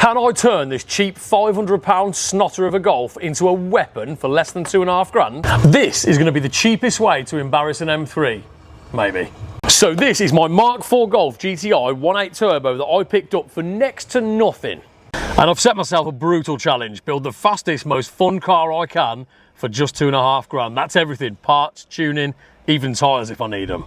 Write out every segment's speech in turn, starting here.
Can I turn this cheap £500 snotter of a Golf into a weapon for less than £2,500? This is going to be the cheapest way to embarrass an M3, maybe. So this is my Mark 4 Golf GTI 1.8 Turbo that I picked up for next to nothing. And I've set myself a brutal challenge: build the fastest, most fun car I can for just £2,500. That's everything: parts, tuning, even tyres if I need them.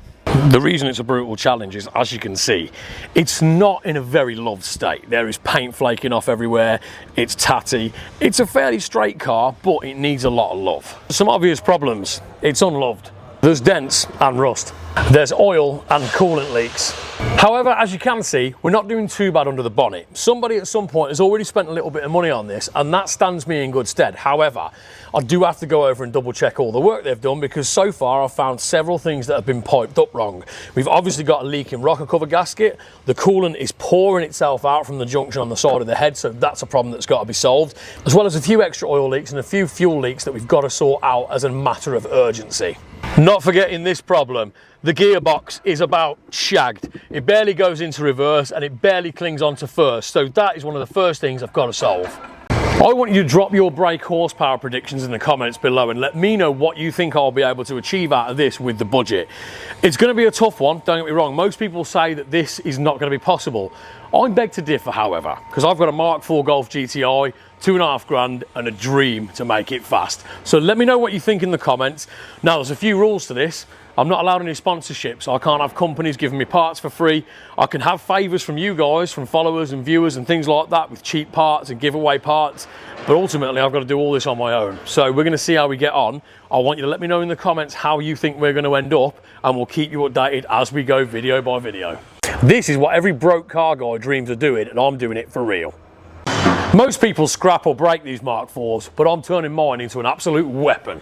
The reason it's a brutal challenge is, as you can see, it's not in a very loved state. There is paint flaking off everywhere, it's tatty. It's a fairly straight car, but it needs a lot of love. Some obvious problems: it's unloved. There's dents and rust. There's oil and coolant leaks. However, as you can see, we're not doing too bad under the bonnet. Somebody at some point has already spent a little bit of money on this, and that stands me in good stead. However, I do have to go over and double check all the work they've done, because so far I've found several things that have been piped up wrong. We've obviously got a leaking rocker cover gasket. The coolant is pouring itself out from the junction on the side of the head, so that's a problem that's got to be solved, as well as a few extra oil leaks and a few fuel leaks that we've got to sort out as a matter of urgency. Not forgetting this problem: the gearbox is about shagged. It barely goes into reverse and it barely clings onto first, so that is one of the first things I've got to solve. I want you to drop your brake horsepower predictions in the comments below and let me know what you think I'll be able to achieve out of this with the budget. It's going to be a tough one, don't get me wrong. Most people say that this is not going to be possible. I beg to differ, however, because I've got a Mark 4 Golf GTI, £2,500, and a dream to make it fast. So let me know what you think in the comments. Now, there's a few rules to this. I'm not allowed any sponsorships. I can't have companies giving me parts for free. I can have favours from you guys, from followers and viewers and things like that, with cheap parts and giveaway parts. But ultimately, I've got to do all this on my own. So we're going to see how we get on. I want you to let me know in the comments how you think we're going to end up, and we'll keep you updated as we go video by video. This is what every broke car guy dreams of doing, and I'm doing it for real. Most people scrap or break these Mark 4s, but I'm turning mine into an absolute weapon.